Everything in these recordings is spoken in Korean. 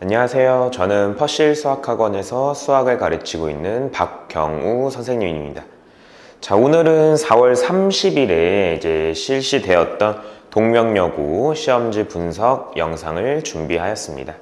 안녕하세요. 저는 퍼실 수학학원에서 수학을 가르치고 있는 박경우 선생님입니다. 자, 오늘은 4월 30일에 이제 실시되었던 동명여고 시험지 분석 영상을 준비하였습니다.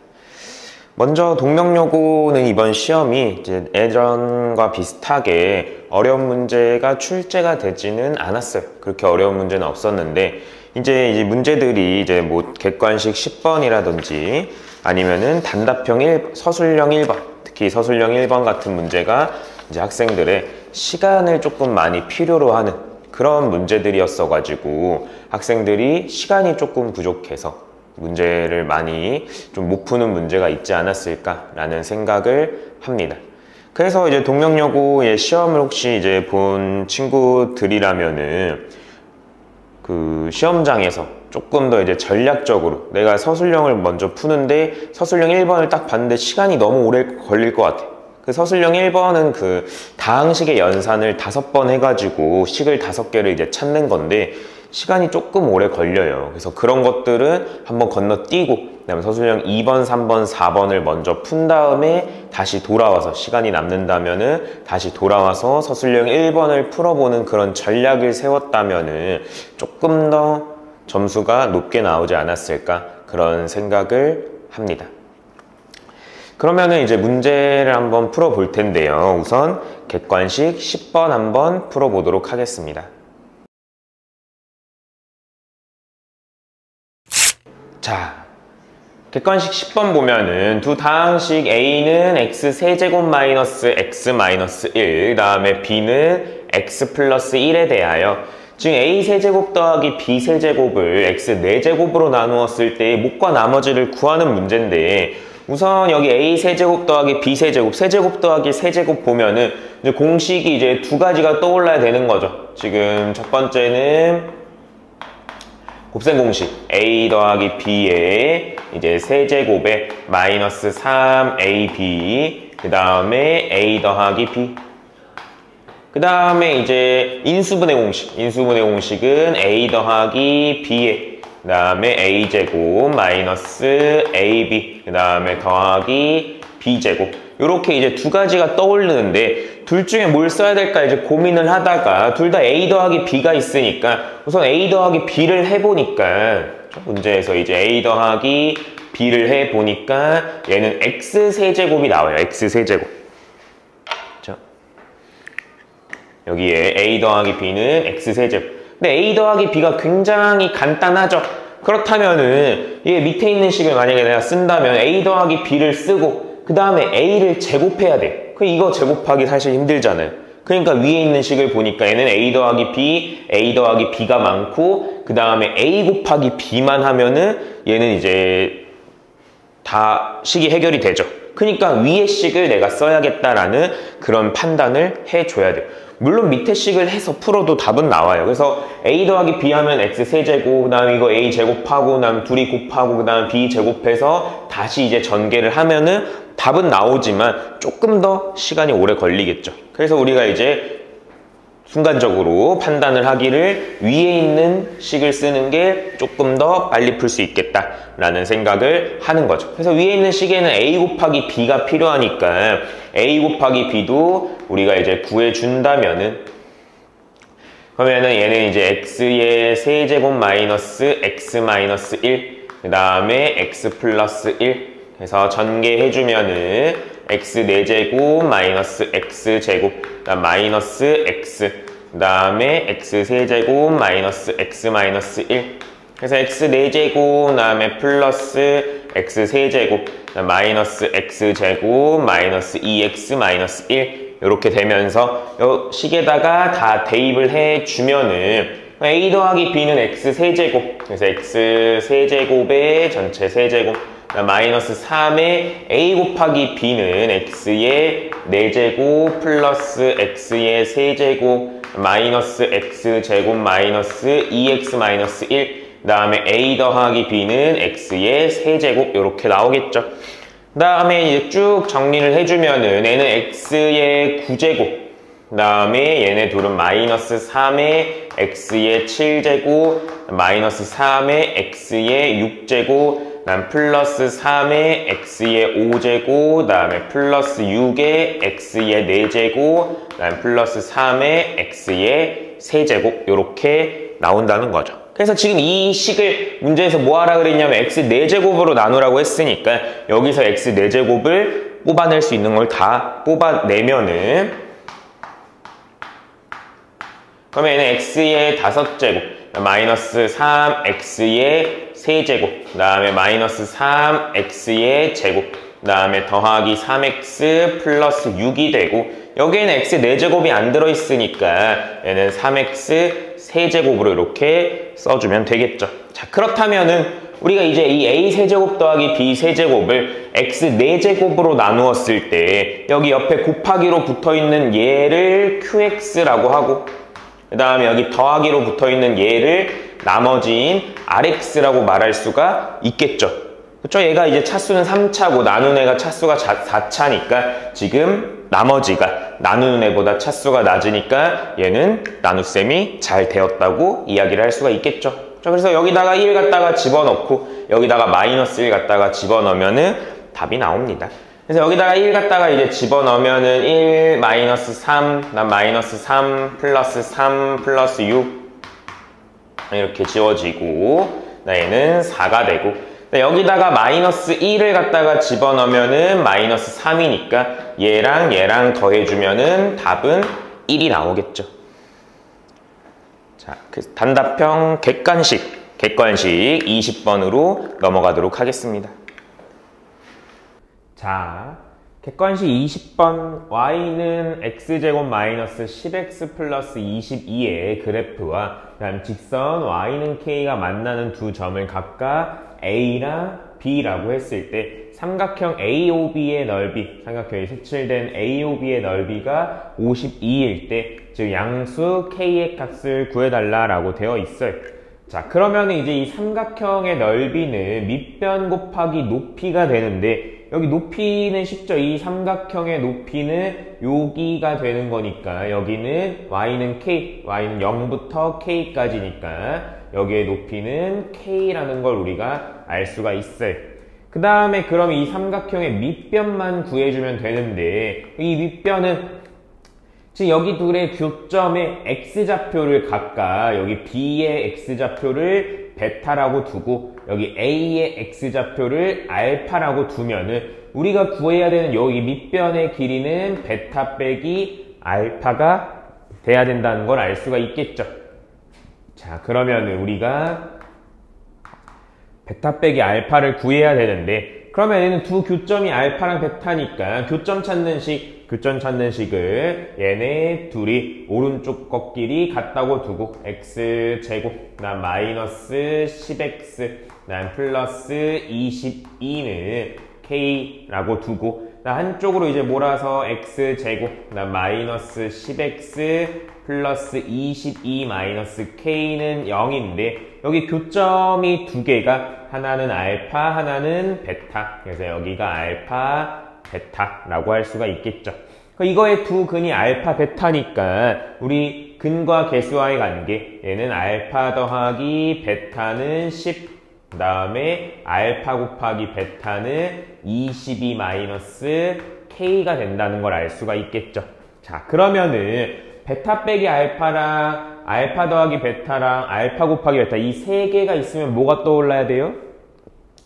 먼저 동명여고는 이번 시험이 이제 예전과 비슷하게 어려운 문제가 출제가 되지는 않았어요. 그렇게 어려운 문제는 없었는데 이제 문제들이 이제 뭐 객관식 10번이라든지 아니면은 단답형 서술형 1번, 특히 서술형 1번 같은 문제가 이제 학생들의 시간을 조금 많이 필요로 하는 그런 문제들이었어가지고 학생들이 시간이 조금 부족해서 문제를 많이 좀 못 푸는 문제가 있지 않았을까라는 생각을 합니다. 그래서 이제 동명여고의 시험을 혹시 이제 본 친구들이라면은 그 시험장에서 조금 더 이제 전략적으로 내가 서술형을 먼저 푸는데 서술형 1번을 딱 봤는데 시간이 너무 오래 걸릴 것 같아. 그 서술형 1번은 그 다항식의 연산을 5번 해가지고 식을 5개를 이제 찾는 건데 시간이 조금 오래 걸려요. 그래서 그런 것들은 한번 건너뛰고 그다음에 서술형 2번, 3번, 4번을 먼저 푼 다음에 다시 돌아와서 시간이 남는다면은 다시 돌아와서 서술형 1번을 풀어보는 그런 전략을 세웠다면은 조금 더 점수가 높게 나오지 않았을까 그런 생각을 합니다. 그러면은 이제 문제를 한번 풀어볼 텐데요. 우선 객관식 10번 한번 풀어보도록 하겠습니다. 자, 객관식 10번 보면은 두 다항식 A는 x세제곱 마이너스 x 마이너스 1, 그 다음에 B는 x 플러스 1에 대하여 지금 a세제곱 더하기 b세제곱을 x4제곱으로 나누었을 때 목과 나머지를 구하는 문제인데 우선 여기 a세제곱 더하기 b세제곱, 세제곱 더하기 세제곱 보면은 이제 공식이 이제 두 가지가 떠올라야 되는 거죠. 지금 첫 번째는 곱셈 공식 a 더하기 b의 이제 세제곱에 마이너스 3ab 그 다음에 a 더하기 b 그 다음에 이제 인수분해 공식 인수분해 공식은 a 더하기 b에 그 다음에 a제곱 마이너스 ab 그 다음에 더하기 b제곱 이렇게 이제 두 가지가 떠오르는데 둘 중에 뭘 써야 될까 이제 고민을 하다가 둘 다 a 더하기 b가 있으니까 우선 a 더하기 b를 해보니까 문제에서 이제 a 더하기 b를 해보니까 얘는 x세제곱이 나와요. x세제곱 여기에 a 더하기 b는 x세제곱. 근데 a 더하기 b가 굉장히 간단하죠. 그렇다면은 이게 밑에 있는 식을 만약에 내가 쓴다면 a 더하기 b를 쓰고 그 다음에 a를 제곱해야 돼. 이거 제곱하기 사실 힘들잖아요. 그러니까 위에 있는 식을 보니까 얘는 a 더하기 b가 많고 그 다음에 a 곱하기 b만 하면은 얘는 이제 다 식이 해결이 되죠. 그러니까 위에 식을 내가 써야겠다라는 그런 판단을 해줘야 돼요. 물론 밑에 식을 해서 풀어도 답은 나와요. 그래서 a 더하기 b 하면 x세제곱, 그 다음에 이거 a 제곱하고, 그 다음에 둘이 곱하고, 그 다음에 b 제곱해서 다시 이제 전개를 하면은 답은 나오지만 조금 더 시간이 오래 걸리겠죠. 그래서 우리가 이제 순간적으로 판단을 하기를 위에 있는 식을 쓰는 게 조금 더 빨리 풀 수 있겠다라는 생각을 하는 거죠. 그래서 위에 있는 식에는 a 곱하기 b가 필요하니까 a 곱하기 b도 우리가 이제 구해준다면은 그러면은 얘는 이제 x의 세제곱 마이너스 x 마이너스 1, 그 다음에 x 플러스 1 해서 전개해주면은 x 4제곱 마이너스 x 제곱 마이너스 x 그 다음에 x 세제곱 마이너스 x 마이너스 1 그래서 x 4제곱 그 다음에 플러스 x 세제곱 마이너스 x 제곱 마이너스 2x 마이너스 1 이렇게 되면서 이 식에다가 다 대입을 해주면은 a 더하기 b는 x 세제곱 그래서 x 세제곱의 전체 세제곱 마이너스 3의 a 곱하기 b는 x의 4제곱 플러스 x의 세제곱 마이너스 x제곱 마이너스 2x 마이너스 1 그 다음에 a 더하기 b는 x의 세제곱 이렇게 나오겠죠. 그 다음에 이제 쭉 정리를 해주면은 얘는 x의 9제곱 그 다음에 얘네 둘은 마이너스 3의 x의 7제곱 마이너스 3의 x의 6제곱 그다음 플러스 3의 x의 5제곱, 그다음에 플러스 6의 x의 4제곱, 그다음 플러스 3의 x의 3제곱 이렇게 나온다는 거죠. 그래서 지금 이 식을 문제에서 뭐 하라 그랬냐면 x 4제곱으로 나누라고 했으니까 여기서 x 4제곱을 뽑아낼 수 있는 걸 다 뽑아내면은 그러면 얘는 x의 5제곱, 마이너스 3x의 3제곱, 그 다음에 마이너스 3x의 제곱, 그 다음에 더하기 3x 플러스 6이 되고 여기에는 x 4제곱이 안 들어있으니까 얘는 3x 3제곱으로 이렇게 써주면 되겠죠. 자, 그렇다면은 우리가 이제 이 a 세제곱 더하기 b 세제곱을 x 4제곱으로 나누었을 때 여기 옆에 곱하기로 붙어있는 얘를 qx라고 하고 그 다음에 여기 더하기로 붙어있는 얘를 나머지인 rx라고 말할 수가 있겠죠. 그쵸? 얘가 이제 차수는 3차고 나누는 애가 차수가 4차니까 지금 나머지가 나누는 애보다 차수가 낮으니까 얘는 나눗셈이 잘 되었다고 이야기를 할 수가 있겠죠. 그래서 여기다가 1 갖다가 집어넣고 여기다가 마이너스 1 갖다가 집어넣으면은 답이 나옵니다. 그래서 여기다가 1 갖다가 이제 집어넣으면은 1 마이너스 3, 난 마이너스 3 플러스 3 플러스 6 이렇게 지워지고 얘는 4가 되고 여기다가 마이너스 1을 갖다가 집어넣으면은 마이너스 3이니까 얘랑 더해주면은 답은 1이 나오겠죠. 자, 단답형 객관식 20번으로 넘어가도록 하겠습니다. 자, 객관식 20번 y는 x제곱 마이너스 10x 플러스 22의 그래프와 그다음 직선 y는 k가 만나는 두 점을 각각 a랑 b라고 했을 때 삼각형 AOB의 넓이, 삼각형이 색칠된 AOB의 넓이가 52일 때, 즉 양수 k의 값을 구해달라라고 되어 있어요. 자, 그러면 이제 이 삼각형의 넓이는 밑변 곱하기 높이가 되는데 여기 높이는 쉽죠. 이 삼각형의 높이는 여기가 되는 거니까 여기는 y는 k, y는 0부터 k까지니까 여기의 높이는 k라는 걸 우리가 알 수가 있어요. 그 다음에 그럼 이 삼각형의 밑변만 구해주면 되는데 이 밑변은 지금 여기 둘의 교점의 x좌표를 각각 여기 b의 x좌표를 베타라고 두고 여기 a의 x좌표를 알파라고 두면은 우리가 구해야 되는 여기 밑변의 길이는 베타 빼기 알파가 돼야 된다는 걸 알 수가 있겠죠. 자, 그러면은 우리가 베타 빼기 알파를 구해야 되는데 그러면 얘는 두 교점이 알파랑 베타니까 교점 찾는 식을 얘네 둘이 오른쪽 꺾길이 같다고 두고 x제곱 난 마이너스 10x 난 플러스 22는 k라고 두고 한쪽으로 이제 몰아서 x제곱 난 마이너스 10x 플러스 22 마이너스 k는 0인데 여기 교점이 두 개가 하나는 알파 하나는 베타 그래서 여기가 알파 베타라고 할 수가 있겠죠. 이거의 두 근이 알파 베타니까 우리 근과 개수와의 관계 얘는 알파 더하기 베타는 10 그 다음에 알파 곱하기 베타는 22 마이너스 k가 된다는 걸 알 수가 있겠죠. 자, 그러면은 베타 빼기 알파랑 알파 더하기 베타랑 알파 곱하기 베타 이 세 개가 있으면 뭐가 떠올라야 돼요?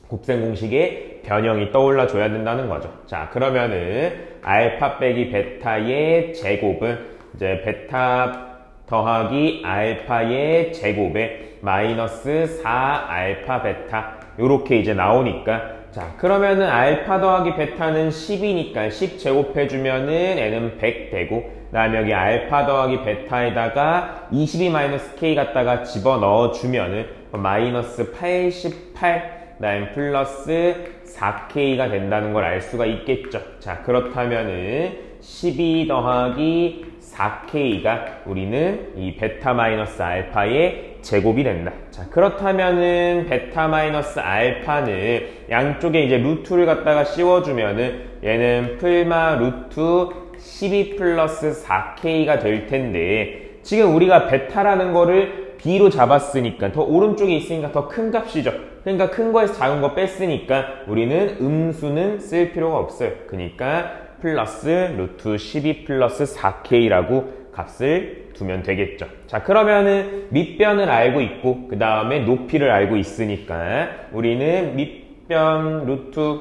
곱셈 공식의 변형이 떠올라 줘야 된다는 거죠. 자, 그러면은 알파 빼기 베타의 제곱은 이제 베타 더하기 알파의 제곱에 마이너스 4 알파 베타 요렇게 이제 나오니까 자, 그러면은 알파 더하기 베타는 10이니까 10 제곱해주면은 얘는 100 되고 그 다음에 여기 알파 더하기 베타에다가 22 마이너스 k 갖다가 집어넣어주면은 마이너스 88 그 다음에 플러스 4k가 된다는 걸 알 수가 있겠죠. 자, 그렇다면은 12 더하기 4k가 우리는 이 베타 마이너스 알파의 제곱이 된다. 자, 그렇다면은 베타 마이너스 알파는 양쪽에 이제 루트를 갖다가 씌워주면은 얘는 풀마 루트 12 플러스 4k가 될 텐데 지금 우리가 베타라는 거를 b로 잡았으니까 더 오른쪽에 있으니까 더 큰 값이죠. 그러니까 큰 거에서 작은 거 뺐으니까 우리는 음수는 쓸 필요가 없어요. 그러니까 플러스 루트 12 플러스 4k라고 값을 두면 되겠죠. 자, 그러면은 밑변을 알고 있고 그 다음에 높이를 알고 있으니까 우리는 밑변 루트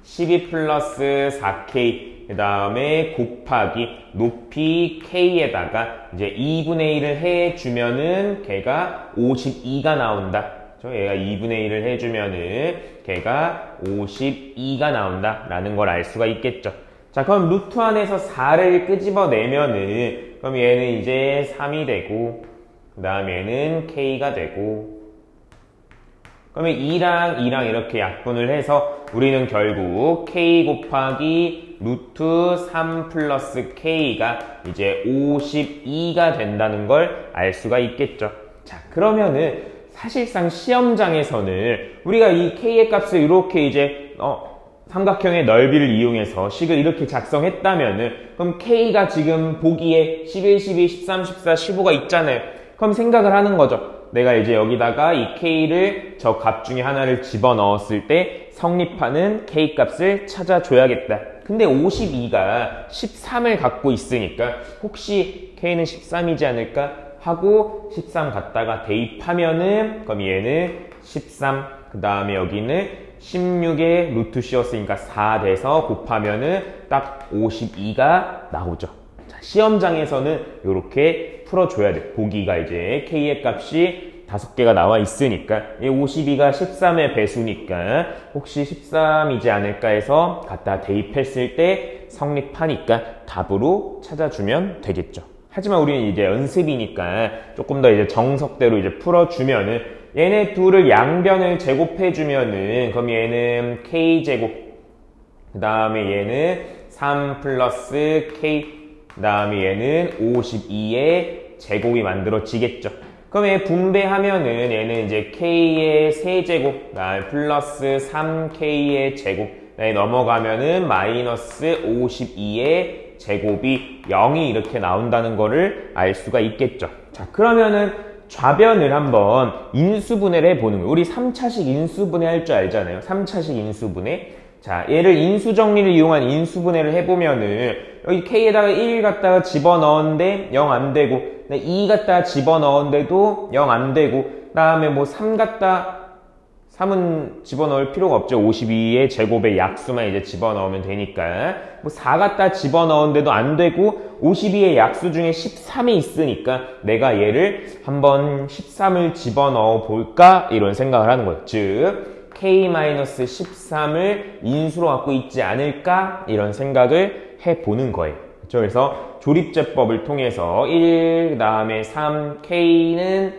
12 플러스 4k 그 다음에 곱하기 높이 k에다가 이제 2분의 1을 해주면은 걔가 52가 나온다. 얘가 2분의 1을 해주면은 걔가 52가 나온다 라는 걸 알 수가 있겠죠. 자, 그럼 루트 안에서 4를 끄집어내면은 그럼 얘는 이제 3이 되고 그 다음에 얘는 k가 되고 그러면 2랑 이렇게 약분을 해서 우리는 결국 k 곱하기 루트 3 플러스 k가 이제 52가 된다는 걸 알 수가 있겠죠. 자, 그러면은 사실상 시험장에서는 우리가 이 k의 값을 이렇게 이제 삼각형의 넓이를 이용해서 식을 이렇게 작성했다면은 그럼 k가 지금 보기에 11, 12, 13, 14, 15가 있잖아요. 그럼 생각을 하는 거죠. 내가 이제 여기다가 이 k를 저 값 중에 하나를 집어넣었을 때 성립하는 k 값을 찾아줘야겠다. 근데 52가 13을 갖고 있으니까 혹시 k는 13이지 않을까 하고 13 갖다가 대입하면은 그럼 얘는 13 그 다음에 여기는 16에 루트 씌웠으니까 4 돼서 곱하면은 딱 52가 나오죠. 자, 시험장에서는 이렇게 풀어줘야 돼. 보기가 이제 k의 값이 5개가 나와 있으니까 이 52가 13의 배수니까 혹시 13이지 않을까 해서 갖다 대입했을 때 성립하니까 답으로 찾아주면 되겠죠. 하지만 우리는 이제 연습이니까 조금 더 이제 정석대로 이제 풀어주면은 얘네 둘을 양변을 제곱해주면은 그럼 얘는 k제곱 그 다음에 얘는 3 플러스 k 그 다음에 얘는 52의 제곱이 만들어지겠죠. 그럼 얘 분배하면은 얘는 이제 k의 세제곱 플러스 3k의 제곱 넘어가면은 마이너스 52의 제곱이 0이 이렇게 나온다는 거를 알 수가 있겠죠. 자, 그러면은 좌변을 한번 인수분해를 해보는 거예요. 우리 3차식 인수분해 할 줄 알잖아요. 3차식 인수분해. 자, 얘를 인수정리를 이용한 인수분해를 해보면은 여기 k에다가 1 갖다가 집어넣었는데 0 안 되고 2 갖다가 집어넣었는데도 0 안 되고 그 다음에 뭐 3은 집어넣을 필요가 없죠. 52의 제곱의 약수만 이제 집어넣으면 되니까 뭐 4 갖다 집어넣었는데도 안 되고 52의 약수 중에 13이 있으니까 내가 얘를 한번 13을 집어넣어 볼까? 이런 생각을 하는 거예요. 즉 k-13을 인수로 갖고 있지 않을까? 이런 생각을 해보는 거예요. 그렇죠? 그래서 조립제법을 통해서 1, 그 다음에 3, k는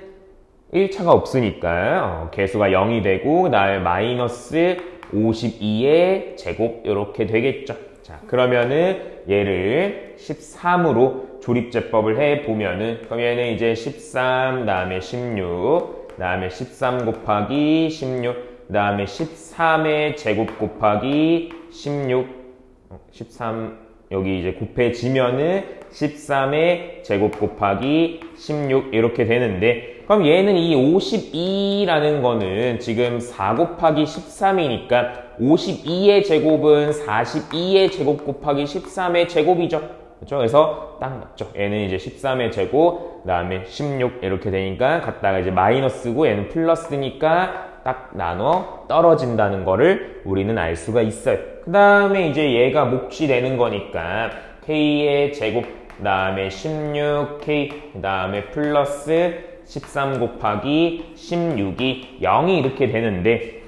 1차가 없으니까 개수가 0이 되고 그 다음에 마이너스 52의 제곱 이렇게 되겠죠. 자, 그러면은 얘를 13으로 조립제법을 해보면은 그럼 얘는 이제 13 그 다음에 16 그 다음에 13 곱하기 16 그 다음에 13의 제곱 곱하기 16 13 여기 이제 곱해지면은 13의 제곱 곱하기 16 이렇게 되는데 그럼 얘는 이 52라는 거는 지금 4 곱하기 13이니까 52의 제곱은 42의 제곱 곱하기 13의 제곱이죠. 그렇죠? 그래서 딱 맞죠. 얘는 이제 13의 제곱, 그 다음에 16 이렇게 되니까 갖다가 이제 마이너스고 얘는 플러스니까 딱 나눠 떨어진다는 거를 우리는 알 수가 있어요. 그 다음에 이제 얘가 몫이 되는 거니까 k의 제곱, 그 다음에 16k, 그 다음에 플러스 13 곱하기 16이 0이 이렇게 되는데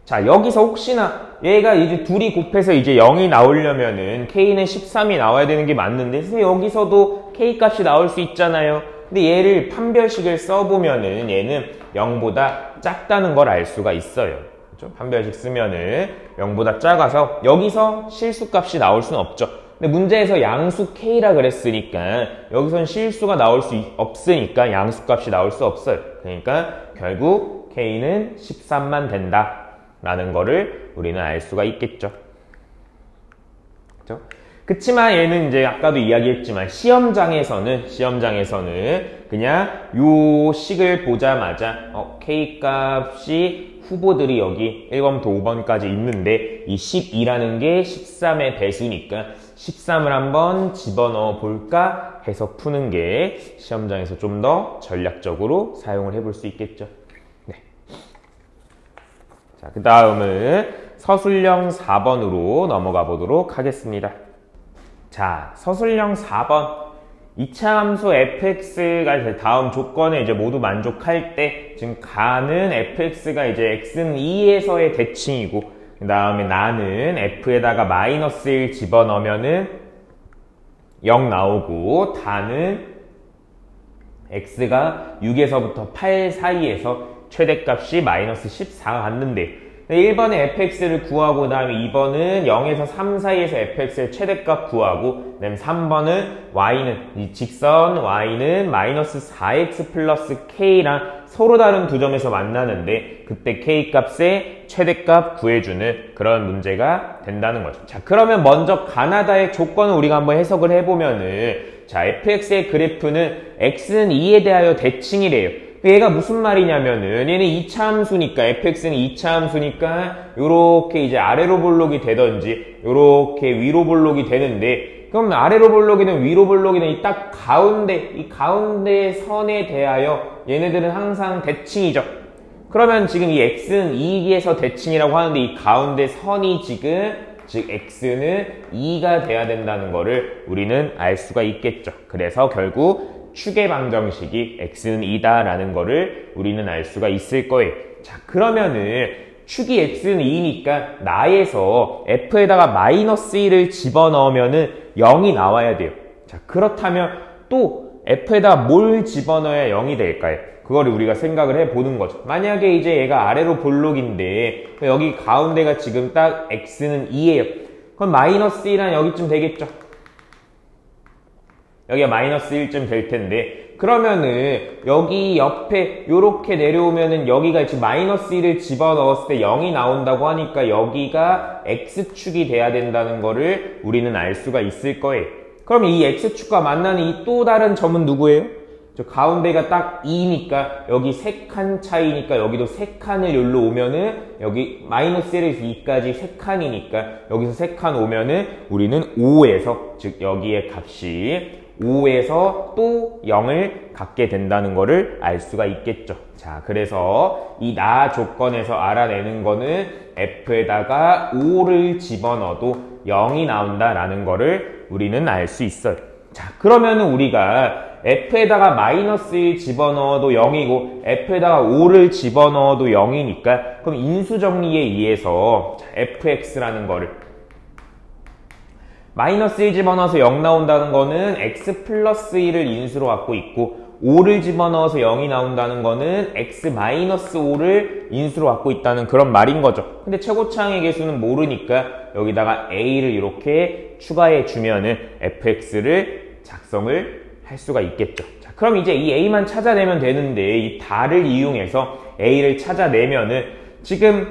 자, 여기서 혹시나 얘가 이제 둘이 곱해서 이제 0이 나오려면은 k는 13이 나와야 되는 게 맞는데 여기서도 k 값이 나올 수 있잖아요. 근데 얘를 판별식을 써보면은 얘는 0보다 작다는 걸 알 수가 있어요. 그렇죠? 판별식 쓰면은 0보다 작아서 여기서 실수값이 나올 수는 없죠. 근데 문제에서 양수 k라 그랬으니까 여기선 실수가 나올 수 없으니까 양수값이 나올 수 없어요. 그러니까 결국 k는 13만 된다 라는 거를 우리는 알 수가 있겠죠. 그렇죠? 그치만 얘는 이제 아까도 이야기했지만 시험장에서는 그냥 요 식을 보자마자 K 값이 후보들이 여기 1번부터 5번까지 있는데 이 12라는 게 13의 배수니까 13을 한번 집어넣어 볼까 해서 푸는 게 시험장에서 좀 더 전략적으로 사용을 해볼 수 있겠죠. 네. 자, 그 다음은 서술형 4번으로 넘어가 보도록 하겠습니다. 자, 서술형 4번. 이차함수 fx가 다음 조건에 이제 모두 만족할 때, 지금 가는 fx가 이제 x는 2에서의 대칭이고, 그 다음에 나는 f에다가 마이너스 1 집어넣으면은 0 나오고, 다는 x가 6에서부터 8 사이에서 최대값이 마이너스 14가 갔는데, 1번에 fx를 구하고, 그 다음에 2번은 0에서 3 사이에서 fx의 최대값 구하고, 그 다음에 3번은 y는, 이 직선 y는 마이너스 4x 플러스 k랑 서로 다른 두 점에서 만나는데, 그때 k 값의 최대값 구해주는 그런 문제가 된다는 거죠. 자, 그러면 먼저 가나다의 조건을 우리가 한번 해석을 해보면은, 자, fx의 그래프는 x는 2에 대하여 대칭이래요. 얘가 무슨 말이냐면은 얘는 2차 함수니까 fx는 2차 함수니까 요렇게 이제 아래로 볼록이 되던지 요렇게 위로 볼록이 되는데, 그럼 아래로 볼록이든 위로 볼록이든 이 딱 가운데, 이 가운데 선에 대하여 얘네들은 항상 대칭이죠. 그러면 지금 이 x는 2에서 대칭이라고 하는데 이 가운데 선이 지금 즉 x는 2가 돼야 된다는 거를 우리는 알 수가 있겠죠. 그래서 결국 축의 방정식이 x는 2다 라는 거를 우리는 알 수가 있을 거예요. 자, 그러면은 축이 x는 2니까 나에서 f에다가 마이너스 1을 집어넣으면은 0이 나와야 돼요. 자, 그렇다면 또 f에다가 뭘 집어넣어야 0이 될까요? 그거를 우리가 생각을 해보는 거죠. 만약에 이제 얘가 아래로 볼록인데 여기 가운데가 지금 딱 x는 2예요. 그럼 마이너스 1은 여기쯤 되겠죠. 여기가 마이너스 1쯤 될 텐데, 그러면은 여기 옆에 요렇게 내려오면은 여기가 지금 마이너스 1을 집어넣었을 때 0이 나온다고 하니까 여기가 x축이 돼야 된다는 거를 우리는 알 수가 있을 거예요. 그럼 이 x축과 만나는 이 또 다른 점은 누구예요? 저 가운데가 딱 2니까 여기 3칸 차이니까 여기도 3칸을 여기로 오면은 여기 마이너스 1에서 2까지 3칸이니까 여기서 3칸 오면은 우리는 5에서, 즉 여기의 값이 5에서 또 0을 갖게 된다는 거를 알 수가 있겠죠. 자, 그래서 이 나 조건에서 알아내는 거는 f에다가 5를 집어넣어도 0이 나온다라는 거를 우리는 알 수 있어요. 자, 그러면은 우리가 f에다가 마이너스 1 집어넣어도 0이고 f에다가 5를 집어넣어도 0이니까 그럼 인수정리에 의해서 fx라는 거를 마이너스 1 집어넣어서 0 나온다는 거는 x 플러스 1을 인수로 갖고 있고 5를 집어넣어서 0이 나온다는 거는 x 마이너스 5를 인수로 갖고 있다는 그런 말인 거죠. 근데 최고차항의 개수는 모르니까 여기다가 a를 이렇게 추가해 주면은 fx를 작성을 할 수가 있겠죠. 자, 그럼 이제 이 a만 찾아내면 되는데 이 달을 이용해서 a를 찾아내면은 지금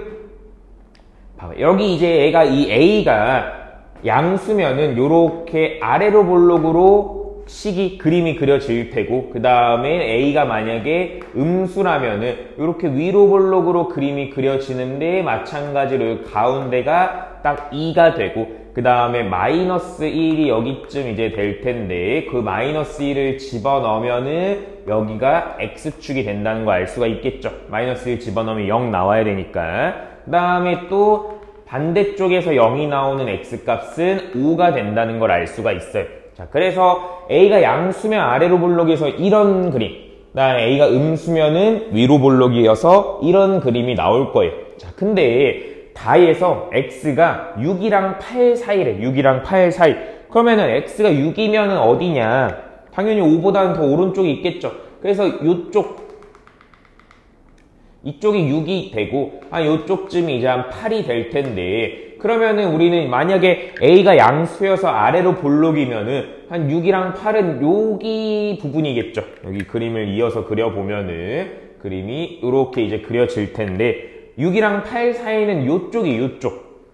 봐봐. 여기 이제 얘가 이 a가 양수면은 요렇게 아래로 볼록으로 식이 그림이 그려질 테고, 그 다음에 a가 만약에 음수라면은 요렇게 위로 볼록으로 그림이 그려지는데 마찬가지로 가운데가 딱 2가 되고, 그 다음에 마이너스 1이 여기쯤 이제 될 텐데 그 마이너스 1을 집어넣으면은 여기가 x축이 된다는 거 알 수가 있겠죠. 마이너스 1 집어넣으면 0 나와야 되니까. 그 다음에 또 반대쪽에서 0이 나오는 x값은 5가 된다는 걸 알 수가 있어요. 자, 그래서 a가 양수면 아래로 볼록이어서 이런 그림, 그다음에 a가 음수면은 위로 볼록이어서 이런 그림이 나올 거예요. 자, 근데 다에서 x가 6이랑 8 사이래. 6이랑 8 사이. 그러면은 x가 6이면은 어디냐? 당연히 5보다는 더 오른쪽이 있겠죠. 그래서 이쪽이 6이 되고 요쪽쯤이 이제 한 8이 될 텐데, 그러면은 우리는 만약에 a가 양수여서 아래로 볼록이면은 한 6이랑 8은 여기 부분이겠죠. 여기 그림을 이어서 그려보면은 그림이 이렇게 이제 그려질 텐데 6이랑 8 사이는 요쪽이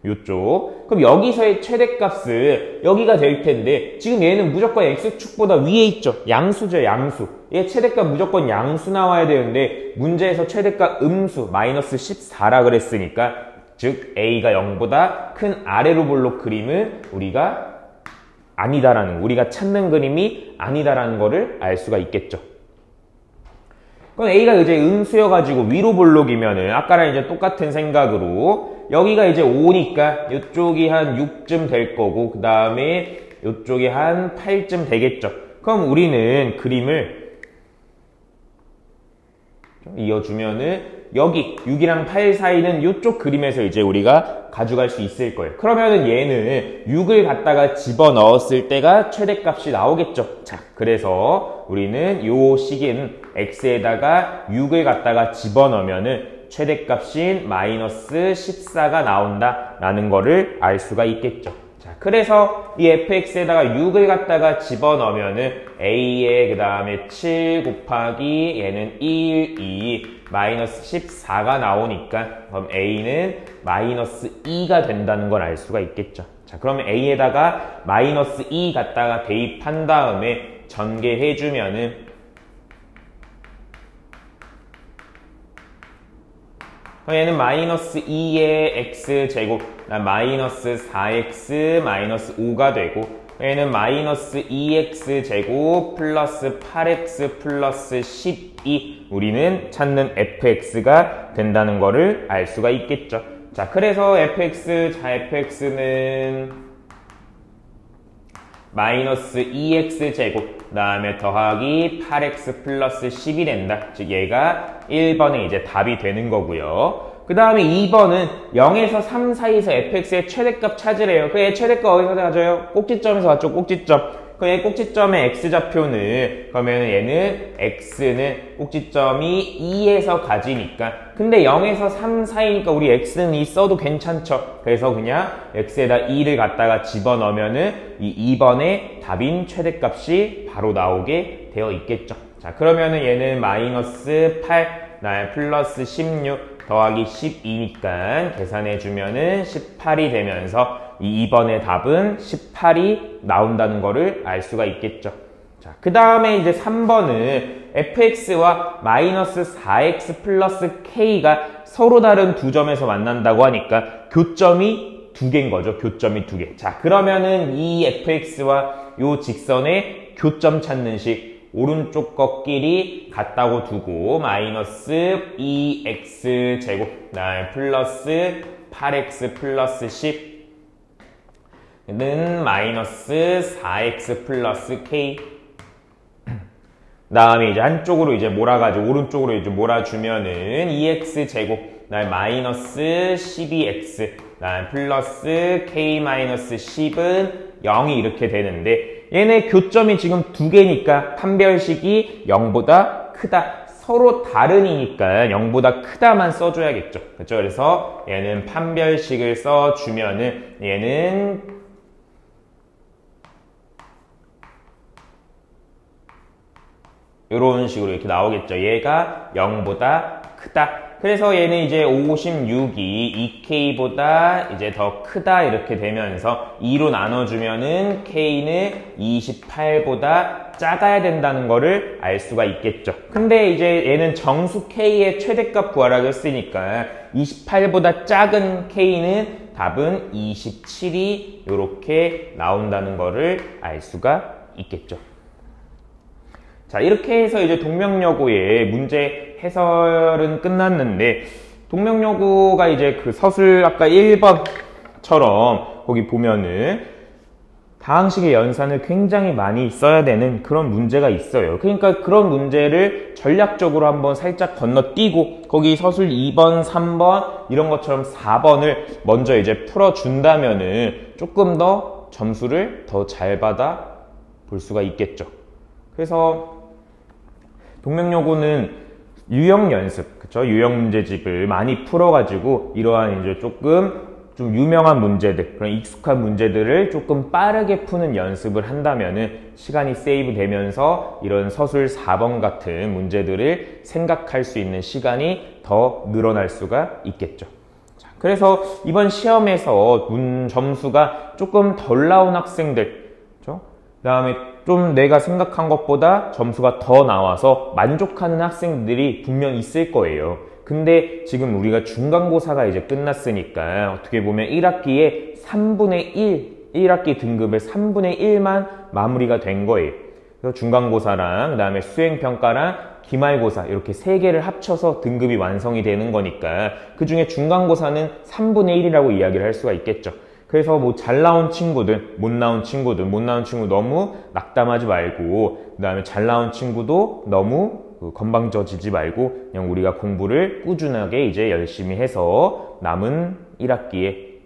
요쪽. 그럼 여기서의 최대값은 여기가 될 텐데 지금 얘는 무조건 x축보다 위에 있죠. 양수죠, 양수. 얘 최대값 무조건 양수 나와야 되는데 문제에서 최대값 음수 마이너스 14라 그랬으니까 즉 a가 0보다 큰 아래로 볼록 그림은 우리가 아니다라는, 우리가 찾는 그림이 아니다라는 거를 알 수가 있겠죠. 그럼 a가 이제 음수여가지고 위로 볼록이면은 아까랑 이제 똑같은 생각으로 여기가 이제 5니까 이쪽이 한 6쯤 될 거고 그 다음에 이쪽이 한 8쯤 되겠죠. 그럼 우리는 그림을 이어주면은 여기 6이랑 8 사이는 이쪽 그림에서 이제 우리가 가져갈 수 있을 거예요. 그러면은 얘는 6을 갖다가 집어넣었을 때가 최대값이 나오겠죠. 자, 그래서 우리는 요 식인 x에다가 6을 갖다가 집어넣으면은 최대값인 마이너스 14가 나온다라는 거를 알 수가 있겠죠. 자, 그래서 이 fx에다가 6을 갖다가 집어넣으면은 a에 그 다음에 7 곱하기 얘는 1, 2 마이너스 14가 나오니까 그럼 a는 마이너스 2가 된다는 걸 알 수가 있겠죠. 자, 그러면 a에다가 마이너스 2 갖다가 대입한 다음에 전개해주면은 얘는 마이너스 2의 x제곱 마이너스 4x 마이너스 5가 되고 얘는 마이너스 2x제곱 플러스 8x 플러스 12 우리는 찾는 fx가 된다는 거를 알 수가 있겠죠. 자, 그래서 fx는 마이너스 2x제곱 그 다음에 더하기 8x 플러스 10이 된다. 즉 얘가 1번에 이제 답이 되는 거고요. 그 다음에 2번은 0에서 3 사이에서 fx의 최대값 찾으래요. 그 최대값 어디서 찾아요? 꼭지점에서 왔죠. 꼭지점. 그 꼭지점의 x좌표는 그러면 얘는 x는 꼭지점이 2에서 가지니까 근데 0에서 3 사이니까 우리 x는 2 써도 괜찮죠. 그래서 그냥 x에다 2를 갖다가 집어넣으면은 이 2번의 답인 최대값이 바로 나오게 되어 있겠죠. 자, 그러면은 얘는 마이너스 8 플러스 16 더하기 12니까 계산해주면은 18이 되면서 이 2번의 답은 18이 나온다는 거를 알 수가 있겠죠. 자, 그 다음에 이제 3번은 fx와 마이너스 4x 플러스 k가 서로 다른 두 점에서 만난다고 하니까 교점이 두 개인 거죠. 교점이 두 개. 자, 그러면은 이 fx와 요 직선의 교점 찾는 식 오른쪽 것끼리 같다고 두고 마이너스 2x 제곱 플러스 8x 플러스 10는 마이너스 4x 플러스 k 다음에 이제 한쪽으로 이제 몰아가지고 오른쪽으로 이제 몰아주면은 2x 제곱 마이너스 12x 플러스 k 마이너스 10은 0이 이렇게 되는데 얘네 교점이 지금 두 개니까 판별식이 0보다 크다. 서로 다른이니까 0보다 크다만 써줘야겠죠. 그렇죠? 그래서 얘는 판별식을 써주면은 얘는 이런 식으로 이렇게 나오겠죠. 얘가 0보다 크다. 그래서 얘는 이제 56이 2k보다 이제 더 크다 이렇게 되면서 2로 나눠주면은 k는 28보다 작아야 된다는 거를 알 수가 있겠죠. 근데 이제 얘는 정수 k의 최대값 구하라고 했으니까 28보다 작은 k는 답은 27이 이렇게 나온다는 거를 알 수가 있겠죠. 자, 이렇게 해서 이제 동명여고의 문제 해설은 끝났는데 동명여고가 이제 그 서술 아까 1번처럼 거기 보면은 다항식의 연산을 굉장히 많이 써야 되는 그런 문제가 있어요. 그러니까 그런 문제를 전략적으로 한번 살짝 건너뛰고 거기 서술 2번, 3번 이런 것처럼 4번을 먼저 이제 풀어준다면은 조금 더 점수를 더 잘 받아 볼 수가 있겠죠. 그래서 동명여고는 유형 연습, 그쵸? 유형 문제집을 많이 풀어가지고 이러한 이제 조금 좀 유명한 문제들, 그런 익숙한 문제들을 조금 빠르게 푸는 연습을 한다면은 시간이 세이브 되면서 이런 서술 4번 같은 문제들을 생각할 수 있는 시간이 더 늘어날 수가 있겠죠. 자, 그래서 이번 시험에서 점수가 조금 덜 나온 학생들, 그렇죠? 그다음에 좀 내가 생각한 것보다 점수가 더 나와서 만족하는 학생들이 분명 있을 거예요. 근데 지금 우리가 중간고사가 이제 끝났으니까 어떻게 보면 1학기에 3분의 1, 1학기 등급의 3분의 1만 마무리가 된 거예요. 그래서 중간고사랑 그다음에 수행평가랑 기말고사 이렇게 세 개를 합쳐서 등급이 완성이 되는 거니까 그 중에 중간고사는 3분의 1이라고 이야기를 할 수가 있겠죠. 그래서 뭐 잘 나온 친구들, 못 나온 친구 너무 낙담하지 말고 그다음에 잘 나온 친구도 너무 건방져지지 말고 그냥 우리가 공부를 꾸준하게 이제 열심히 해서 남은 1학기에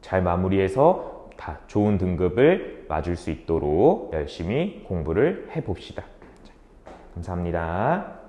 잘 마무리해서 다 좋은 등급을 맞을 수 있도록 열심히 공부를 해봅시다. 감사합니다.